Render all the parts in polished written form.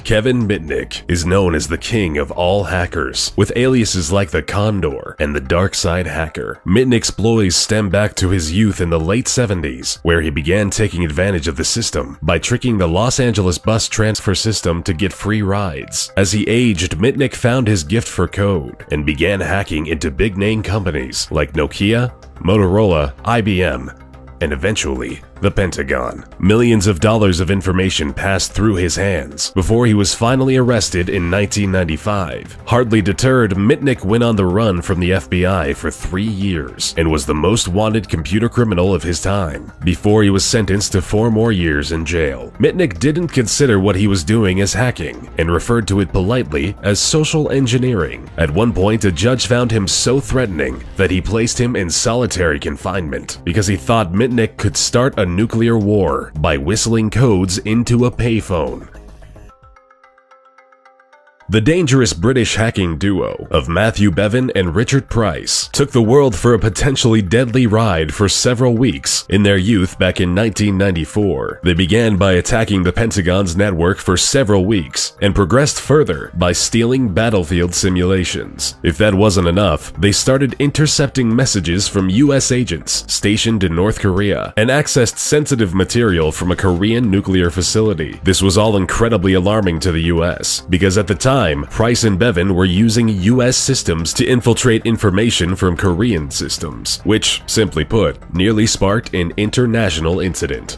Kevin Mitnick is known as the king of all hackers, with aliases like the Condor and the Dark Side Hacker. Mitnick's exploits stem back to his youth in the late 70s, where he began taking advantage of the system by tricking the Los Angeles bus transfer system to get free rides. As he aged, Mitnick found his gift for code and began hacking into big-name companies like Nokia, Motorola, IBM, and eventually, the Pentagon. Millions of dollars of information passed through his hands before he was finally arrested in 1995. Hardly deterred, Mitnick went on the run from the FBI for 3 years and was the most wanted computer criminal of his time, before he was sentenced to 4 more years in jail. Mitnick didn't consider what he was doing as hacking and referred to it politely as social engineering. At one point, a judge found him so threatening that he placed him in solitary confinement because he thought Mitnick could start a nuclear war by whistling codes into a payphone. The dangerous British hacking duo of Matthew Bevan and Richard Price took the world for a potentially deadly ride for several weeks in their youth back in 1994. They began by attacking the Pentagon's network for several weeks and progressed further by stealing battlefield simulations. If that wasn't enough, they started intercepting messages from US agents stationed in North Korea and accessed sensitive material from a Korean nuclear facility. This was all incredibly alarming to the US because at the time, Price and Bevan were using US systems to infiltrate information from Korean systems, which, simply put, nearly sparked an international incident.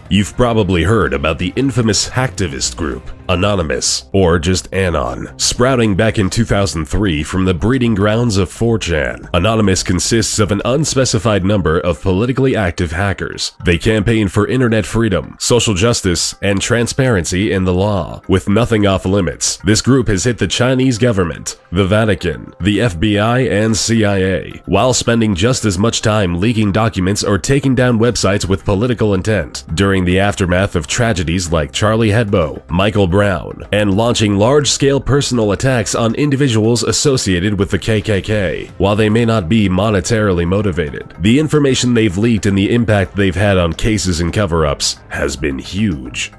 You've probably heard about the infamous hacktivist group, Anonymous, or just Anon, sprouting back in 2003 from the breeding grounds of 4chan. Anonymous consists of an unspecified number of politically active hackers. They campaign for internet freedom, social justice, and transparency in the law, with nothing off limits. This group has hit the Chinese government, the Vatican, the FBI, and CIA, while spending just as much time leaking documents or taking down websites with political intent during the aftermath of tragedies like Charlie Hebdo, Michael Brown, and launching large-scale personal attacks on individuals associated with the KKK. While they may not be monetarily motivated, the information they've leaked and the impact they've had on cases and cover-ups has been huge.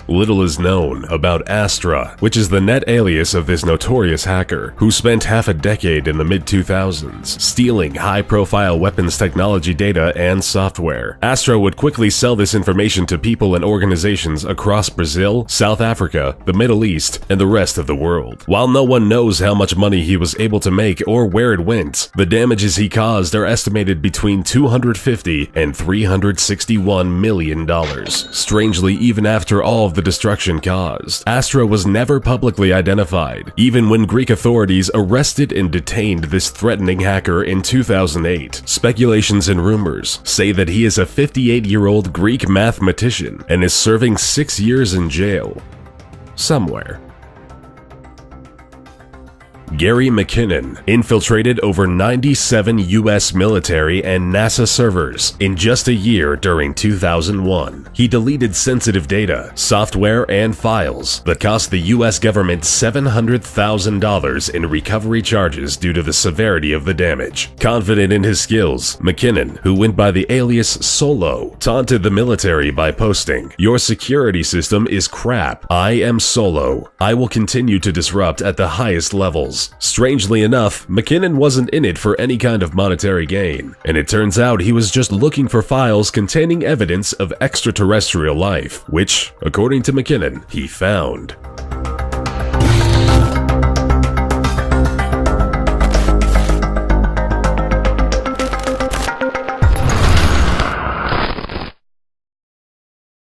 Little is known about Astra, which is the net alias of this notorious hacker who spent half a decade in the mid-2000s stealing high-profile weapons technology data and software. Astra would quickly sell this information to people and organizations across Brazil, South Africa, the Middle East, and the rest of the world. While no one knows how much money he was able to make or where it went, the damages he caused are estimated between $250 and $361 million. Strangely, even after all of the destruction caused, Astra was never publicly identified, even when Greek authorities arrested and detained this threatening hacker in 2008. Speculations and rumors say that he is a 58-year-old Greek mathematician and is serving 6 years in jail somewhere. Gary McKinnon infiltrated over 97 US military and NASA servers in just a year during 2001. He deleted sensitive data, software, and files that cost the US government $700,000 in recovery charges due to the severity of the damage. Confident in his skills, McKinnon, who went by the alias Solo, taunted the military by posting, "Your security system is crap. I am Solo. I will continue to disrupt at the highest levels." Strangely enough, McKinnon wasn't in it for any kind of monetary gain, and it turns out he was just looking for files containing evidence of extraterrestrial life, which, according to McKinnon, he found.